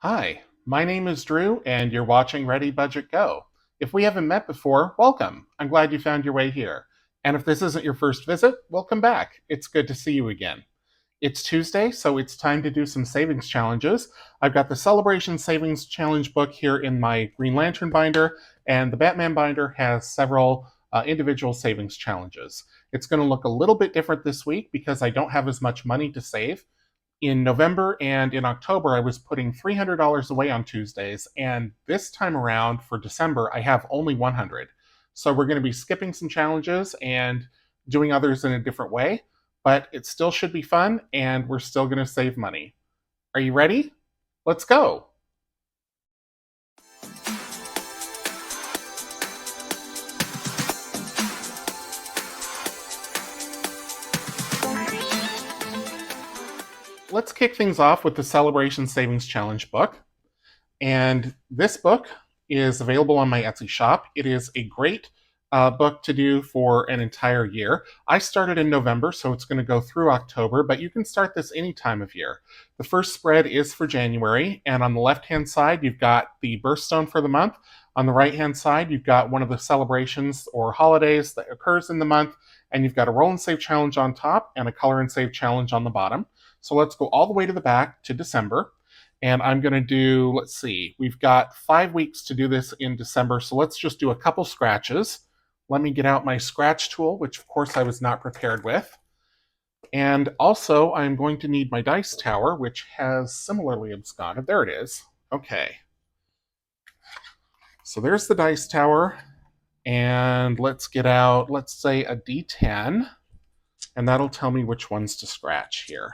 Hi, my name is Drew, and you're watching ReadyBudgetGo. If we haven't met before, welcome. I'm glad you found your way here. And if this isn't your first visit, welcome back. It's good to see you again. It's Tuesday, so it's time to do some savings challenges. I've got the Celebration Savings Challenge book here in my Green Lantern binder, and the Batman binder has several individual savings challenges. It's going to look a little bit different this week because I don't have as much money to save. In November and in October, I was putting $300 away on Tuesdays, and this time around for December, I have only 100. So we're going to be skipping some challenges and doing others in a different way, but it still should be fun, and we're still going to save money. Are you ready? Let's go. Let's kick things off with the Celebration Savings Challenge book. And this book is available on my Etsy shop. It is a great book to do for an entire year. I started in November, so it's going to go through October, but you can start this any time of year. The first spread is for January, and on the left-hand side, you've got the birthstone for the month. On the right-hand side, you've got one of the celebrations or holidays that occurs in the month, and you've got a roll and save challenge on top and a color and save challenge on the bottom. So let's go all the way to the back to December. And I'm going to do, let's see, we've got 5 weeks to do this in December, so let's just do a couple scratches. Let me get out my scratch tool, which of course I was not prepared with. And also, I'm going to need my dice tower, which has similarly absconded. There it is. Okay. So there's the dice tower. And let's get out, let's say, a D10. And that'll tell me which ones to scratch here.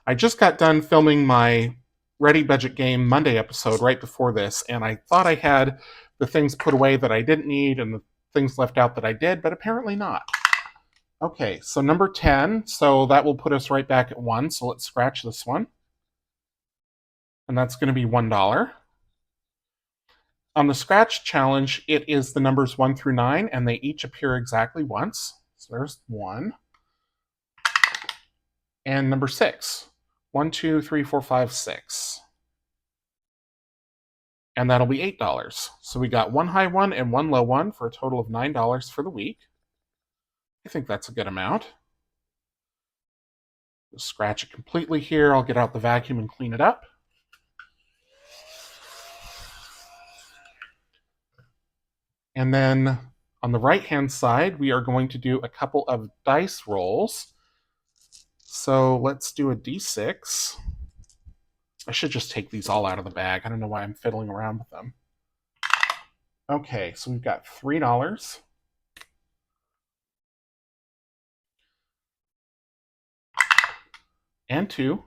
I just got done filming my Ready Budget Game Monday episode right before this, and I thought I had the things put away that I didn't need and the things left out that I did, but apparently not. Okay, so number 10, so that will put us right back at 1, so let's scratch this one. And that's going to be $1. On the scratch challenge, it is the numbers 1 through 9, and they each appear exactly once. So there's 1. And number 6. 1, 2, 3, 4, 5, 6. And that'll be $8. So we got one high one and one low one for a total of $9 for the week. I think that's a good amount. Just scratch it completely here. I'll get out the vacuum and clean it up. And then on the right-hand side, we are going to do a couple of dice rolls. So let's do a D6. I should just take these all out of the bag. I don't know why I'm fiddling around with them. Okay, so we've got $3. And 2.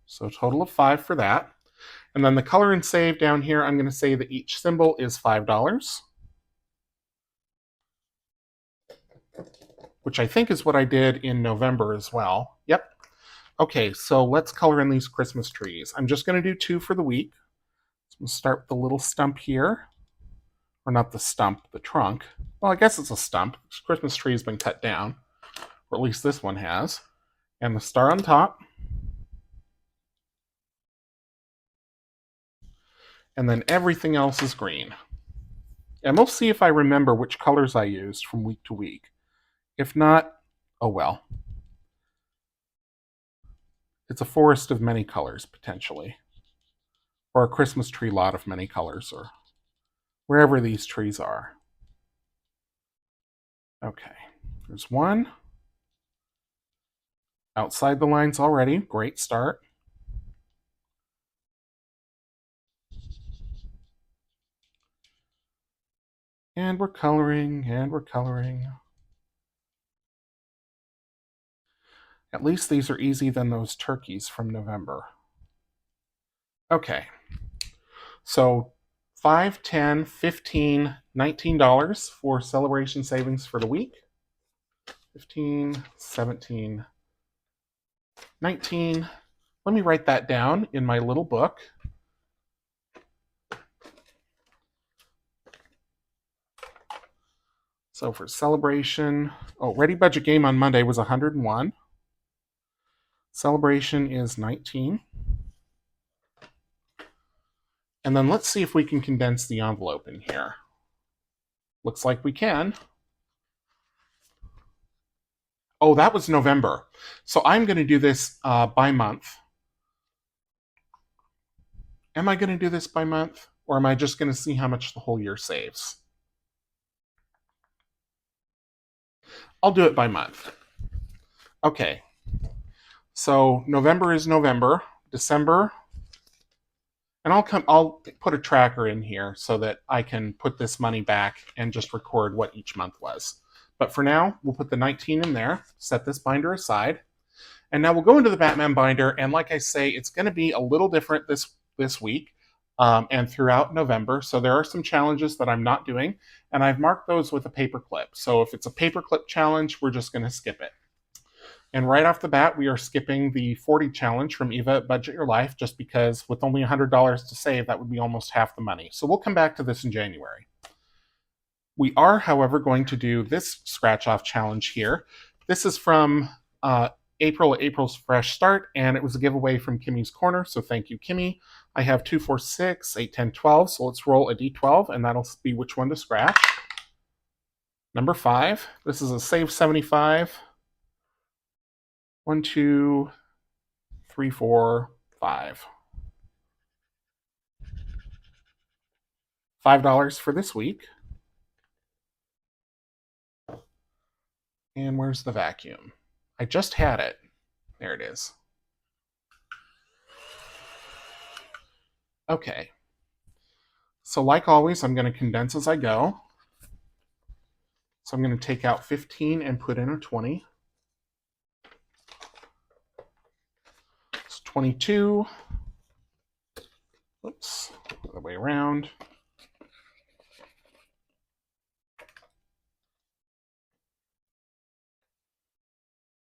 So a total of 5 for that. And then the color and save down here, I'm going to say that each symbol is $5. Which I think is what I did in November as well. Yep. Okay, so let's color in these Christmas trees. I'm just going to do 2 for the week. So we'll start with the little stump here. Or not the stump, the trunk. Well, I guess it's a stump. This Christmas tree has been cut down. Or at least this one has. And the star on top. And then everything else is green. And we'll see if I remember which colors I used from week to week. If not, oh well. It's a forest of many colors, potentially. Or a Christmas tree lot of many colors, or wherever these trees are. Okay, there's one. Outside the lines already, great start. And we're coloring, and we're coloring. At least these are easy than those turkeys from November. Okay, so 5, 10, 15, $19 for celebration savings for the week. 15, 17, 19. Let me write that down in my little book. So for celebration, Ready Budget Game on Monday was 101. Celebration is 19. And then let's see if we can condense the envelope in here. Looks like we can. Oh, that was November. So I'm going to do this by month. Am I going to do this by month? Or am I just going to see how much the whole year saves? I'll do it by month. Okay. So November is November. December. And I'll put a tracker in here so that I can put this money back and just record what each month was. But for now, we'll put the 19 in there, set this binder aside. And now we'll go into the Batman binder, and like I say, it's going to be a little different this week and throughout November. So there are some challenges that I'm not doing, and I've marked those with a paper clip. So if it's a paper clip challenge, we're just going to skip it. And right off the bat, we are skipping the 40 challenge from Eva Budget Your Life, just because with only $100 to save, that would be almost half the money. So we'll come back to this in January. We are, however, going to do this scratch off challenge here. This is from April's Fresh Start, and it was a giveaway from Kimmy's Corner, so thank you, Kimmy. I have 2, 4, 6, 8, 10, 12, so let's roll a d12, and that'll be which one to scratch. Number 5. This is a save 75. 1, 2, 3, 4, 5. $5 for this week. And where's the vacuum? I just had it. There it is. Okay. So like always, I'm going to condense as I go. So I'm going to take out 15 and put in a 20. It's 22. Oops, other way around.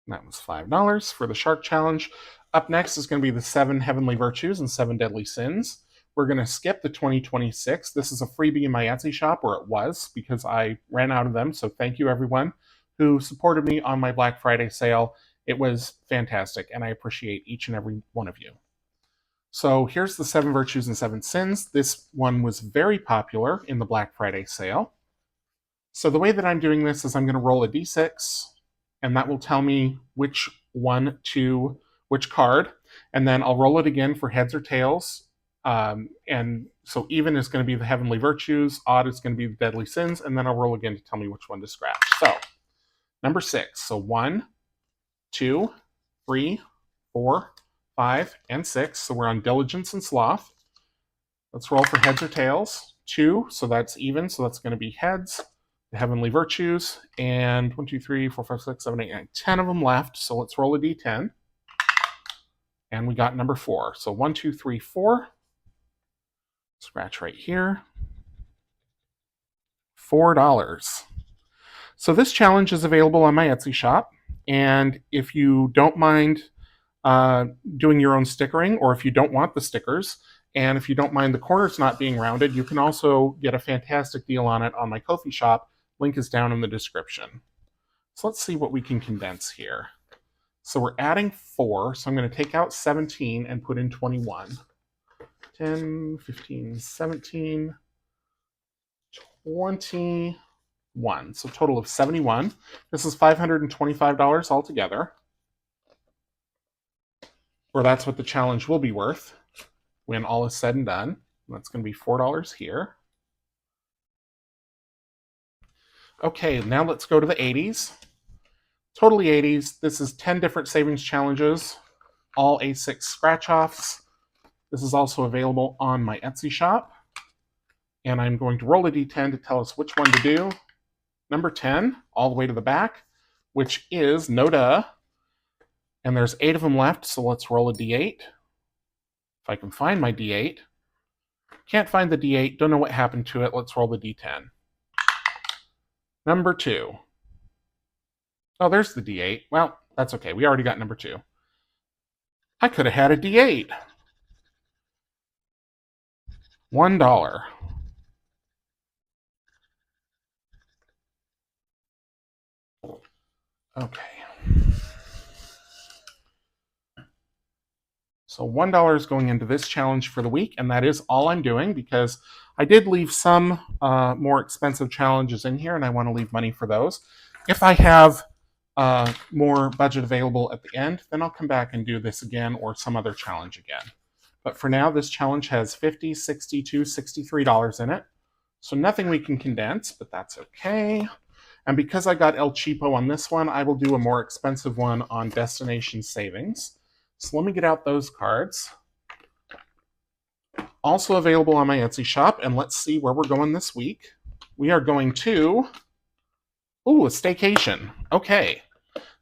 That was $5 for the Shark Challenge. Up next is going to be the 7 Heavenly Virtues and 7 Deadly Sins. We're going to skip the 2026. This is a freebie in my Etsy shop, or it was, because I ran out of them. So thank you, everyone who supported me on my Black Friday sale. It was fantastic, and I appreciate each and every one of you. So here's the 7 Virtues and 7 Sins. This one was very popular in the Black Friday sale. So the way that I'm doing this is I'm going to roll a d6, and that will tell me which one to which card, and then I'll roll it again for heads or tails. And so even is going to be the Heavenly Virtues, odd is going to be the Deadly Sins, and then I'll roll again to tell me which one to scratch. So number 6. So 1, 2, 3, 4, 5, and 6. So we're on Diligence and Sloth. Let's roll for heads or tails. 2, so that's even, so that's going to be heads. The Heavenly Virtues, and 1, 2, 3, 4, 5, 6, 7, 8, 9, 10 of them left. So let's roll a d10. And we got number 4. So 1, 2, 3, 4. Scratch right here. $4. So this challenge is available on my Etsy shop. And if you don't mind doing your own stickering, or if you don't want the stickers, and if you don't mind the corners not being rounded, you can also get a fantastic deal on it on my Ko-fi shop. Link is down in the description. So let's see what we can condense here. So we're adding 4, so I'm going to take out 17 and put in 21. 10, 15, 17, 21. So total of 71. This is $525 altogether. Or that's what the challenge will be worth when all is said and done. That's going to be $4 here. Okay, now let's go to the 80s. Totally 80s. This is 10 different savings challenges, all A6 scratch-offs. This is also available on my Etsy shop. And I'm going to roll a d10 to tell us which one to do. Number 10, all the way to the back, which is no duh. And there's 8 of them left, so let's roll a d8. If I can find my d8. Can't find the d8, don't know what happened to it. Let's roll the d10. Number 2. Oh, there's the d8. Well, that's okay. We already got number 2. I could have had a d8. $1. Okay. So $1 is going into this challenge for the week, and that is all I'm doing because I did leave some more expensive challenges in here, and I want to leave money for those. If I have more budget available at the end, then I'll come back and do this again or some other challenge again. But for now, this challenge has $50, $62, $63 in it. So nothing we can condense, but that's okay. And because I got El Cheapo on this one, I will do a more expensive one on Destination Savings. So let me get out those cards. Also available on my Etsy shop, and let's see where we're going this week. We are going to, a staycation. Okay.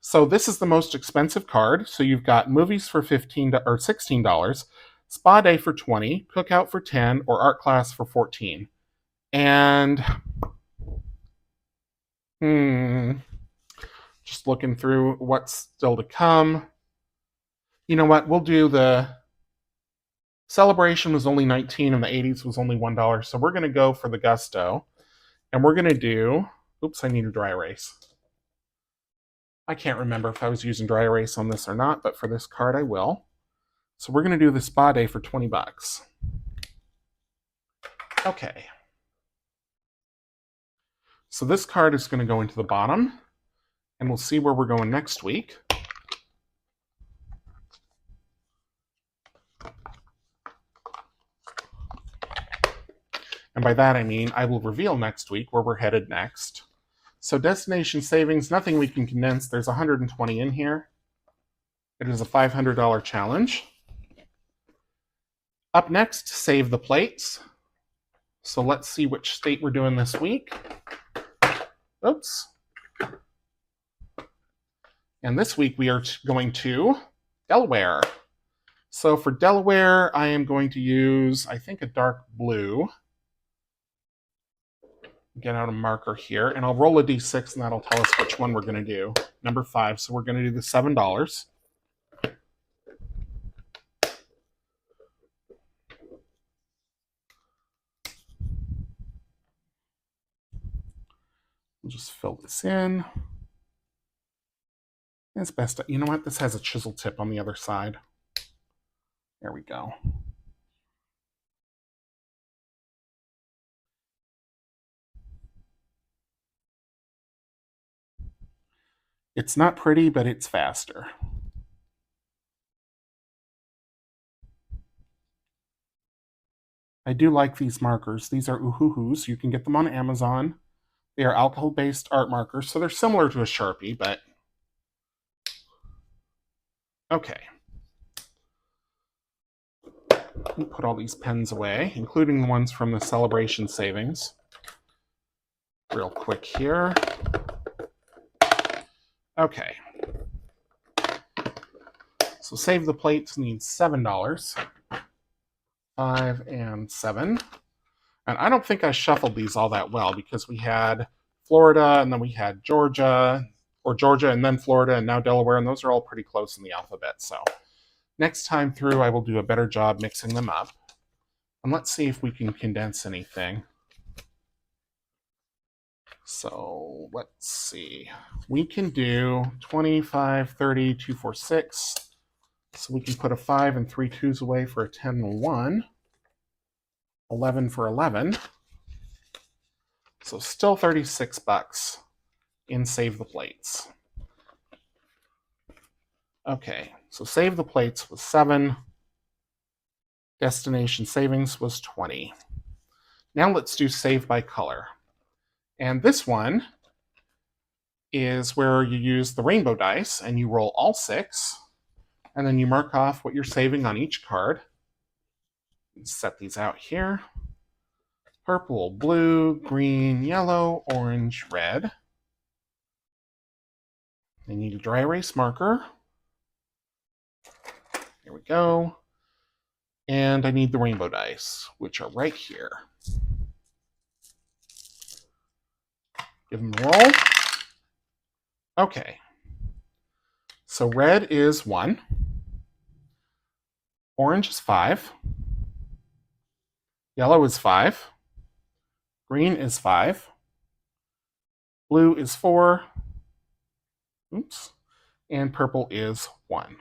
So this is the most expensive card. So you've got movies for $15 or $16, spa day for $20, cookout for $10, or art class for $14. And just looking through what's still to come. You know what? We'll do the Celebration was only $19 and the 80s was only $1. So we're going to go for the Gusto. And we're going to do, I need a dry erase. I can't remember if I was using dry erase on this or not, but for this card I will. So we're going to do the spa day for $20. Okay. So this card is going to go into the bottom, and we'll see where we're going next week. And by that I mean I will reveal next week where we're headed next. So Destination Savings, nothing we can condense. There's 120 in here. It is a $500 challenge. Up next, Save the Plates. So let's see which state we're doing this week. Oops. And this week we are going to Delaware. So for Delaware, I am going to use, I think, a dark blue. Get out a marker here, and I'll roll a d6, and that'll tell us which one we're going to do. Number 5, so we're going to do the $7. We'll just fill this in. It's best, you know what? This has a chisel tip on the other side. There we go. It's not pretty, but it's faster. I do like these markers. These are Uhuhus. You can get them on Amazon. They are alcohol-based art markers, so they're similar to a Sharpie, but okay. Let me put all these pens away, including the ones from the Celebration Savings. Real quick here. Okay. So Save the Plates needs $7. 5 and 7. And I don't think I shuffled these all that well because we had Florida and then we had Georgia, or Georgia and then Florida and now Delaware, and those are all pretty close in the alphabet. So next time through, I will do a better job mixing them up. And let's see if we can condense anything. So let's see. We can do 25, 30, 2, 4, 6. So we can put a 5 and 3 2s away for a 10 and a 1. 11 for 11. So still $36 in Save the Plates. Okay, so Save the Plates was 7. Destination Savings was 20. Now let's do Save by Color. And this one is where you use the rainbow dice and you roll all 6. And then you mark off what you're saving on each card. Set these out here. Purple, blue, green, yellow, orange, red. I need a dry erase marker. Here we go. And I need the rainbow dice, which are right here. Give them a roll. Okay. So red is 1. Orange is 5. Yellow is 5. Green is 5. Blue is 4. Oops. And purple is 1.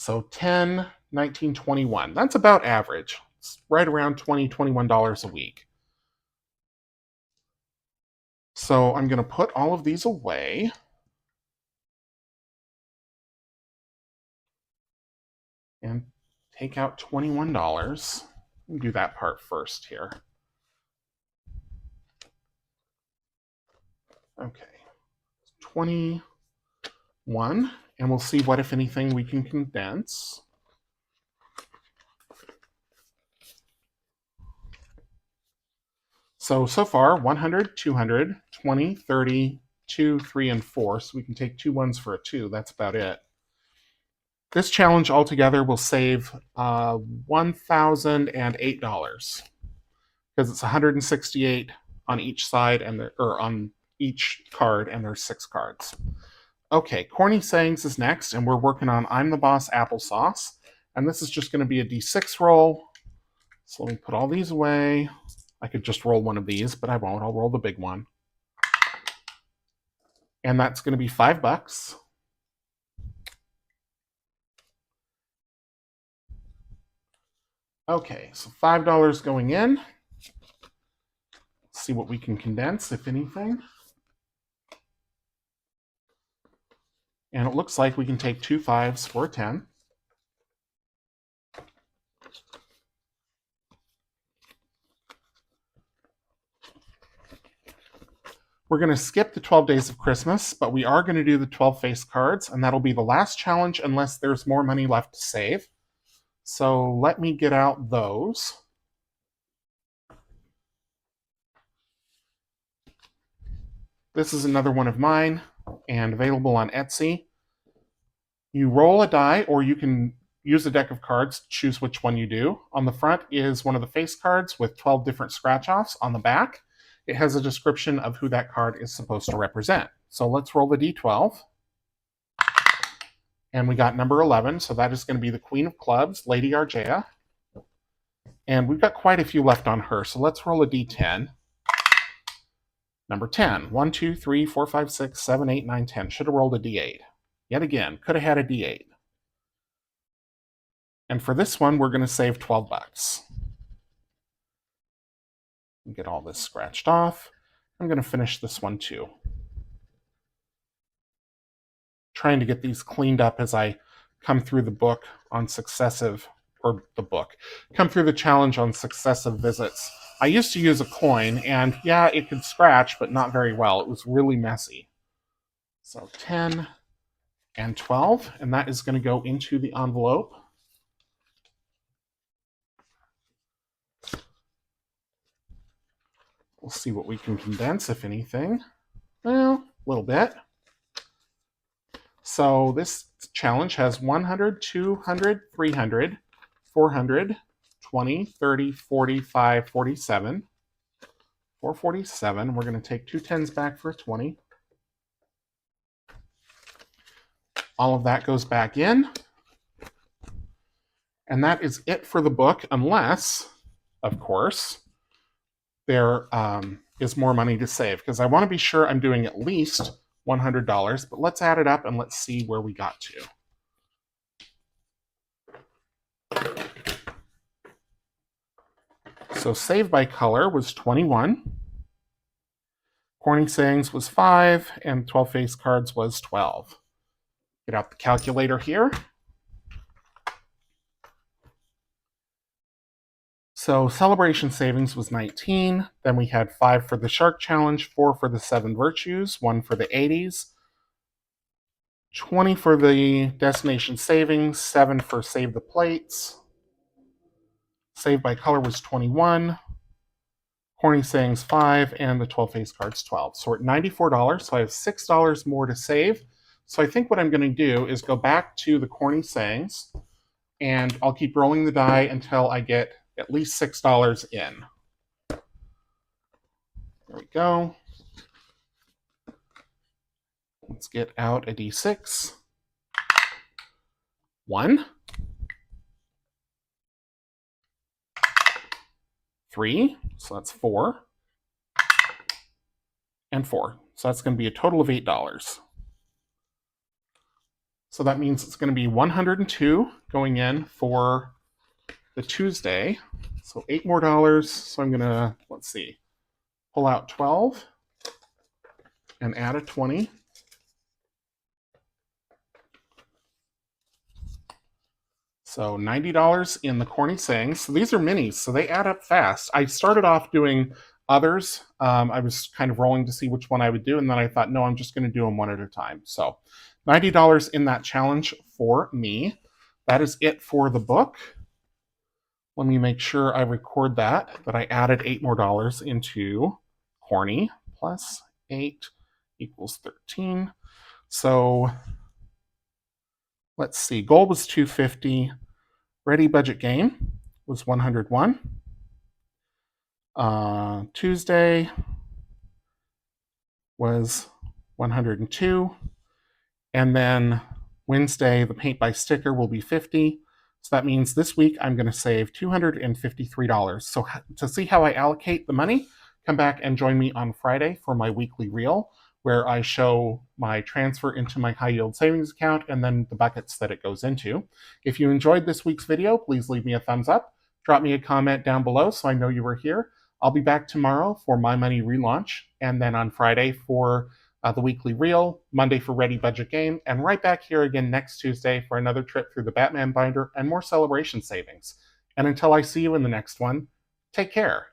So 10, $19.21. That's about average. It's right around $20, $21 a week. So I'm going to put all of these away. And take out $21. Let me do that part first here. Okay, 21, and we'll see what, if anything, we can condense. So far, 100, 200, 20, 30, 2, 3, and 4. So we can take 2 ones for a 2. That's about it. This challenge altogether will save $1,008 because it's 168 on each side, or on each card, and there's 6 cards. Okay, Corny Sayings is next, and we're working on I'm the Boss Applesauce. And this is just going to be a D6 roll. So let me put all these away. I could just roll one of these, but I won't. I'll roll the big one. And that's going to be $5. Okay, so $5 going in. Let's see what we can condense, if anything. And it looks like we can take 2 5s for a 10. We're going to skip the 12 Days of Christmas, but we are going to do the 12 face cards, and that'll be the last challenge unless there's more money left to save. So let me get out those. This is another one of mine, and available on Etsy. You roll a die, or you can use a deck of cards to choose which one you do. On the front is one of the face cards with 12 different scratch-offs. On the back, it has a description of who that card is supposed to represent. So let's roll the D12. And we got number 11, so that is going to be the Queen of Clubs, Lady Argea. And we've got quite a few left on her, so let's roll a D10. Number 10. 1, 2, 3, 4, 5, 6, 7, 8, 9, 10. Should have rolled a D8. Yet again, could have had a D8. And for this one, we're going to save $12. Get all this scratched off. I'm going to finish this one too. Trying to get these cleaned up as I come through the book on successive, or the book, come through the challenge on successive visits. I used to use a coin, and yeah, it could scratch, but not very well. It was really messy. So 10 and 12, and that is going to go into the envelope. We'll see what we can condense, if anything. Well, a little bit. So this challenge has 100, 200, 300, 400, 20, 30, 45, 47. 447. We're going to take 2 10s back for a 20. All of that goes back in. And that is it for the book, unless, of course, there is more money to save, because I want to be sure I'm doing at least $100, but let's add it up and let's see where we got to. So Save by Color was 21. Corny Sayings was 5, and 12 Face Cards was 12. Get out the calculator here. So Celebration Savings was 19. Then we had 5 for the Shark Challenge, 4 for the 7 Virtues, 1 for the 80s, 20 for the Destination Savings, 7 for Save the Plates. Save by Color was 21. Corny Sayings 5, and the 12 face cards 12. So we're at $94, so I have $6 more to save. So I think what I'm going to do is go back to the Corny Sayings, and I'll keep rolling the die until I get at least $6 in. There we go. Let's get out a D6. 1. 3, so that's 4. And 4. So that's going to be a total of $8. So that means it's going to be 102 going in for the Tuesday. So $8 more. So I'm going to, let's see, pull out 12 and add a 20. So $90 in the corny sayings. So these are minis, so they add up fast. I started off doing others. I was kind of rolling to see which one I would do, and then I thought, no, I'm just going to do them one at a time. So $90 in that challenge for me. That is it for the book. Let me make sure I record that I added $8 more into corny. Plus 8 equals 13. So let's see. Goal was 250. Ready Budget Game was 101. Tuesday was 102. And then Wednesday, the paint by sticker will be 50. So that means this week I'm going to save $253. So to see how I allocate the money, come back and join me on Friday for my weekly reel, where I show my transfer into my high yield savings account and then the buckets that it goes into. If you enjoyed this week's video, please leave me a thumbs up. Drop me a comment down below so I know you were here. I'll be back tomorrow for My Money relaunch, and then on Friday for the weekly reel, Monday for Ready Budget Game, and right back here again next Tuesday for another trip through the Batman binder and more celebration savings. And until I see you in the next one, take care.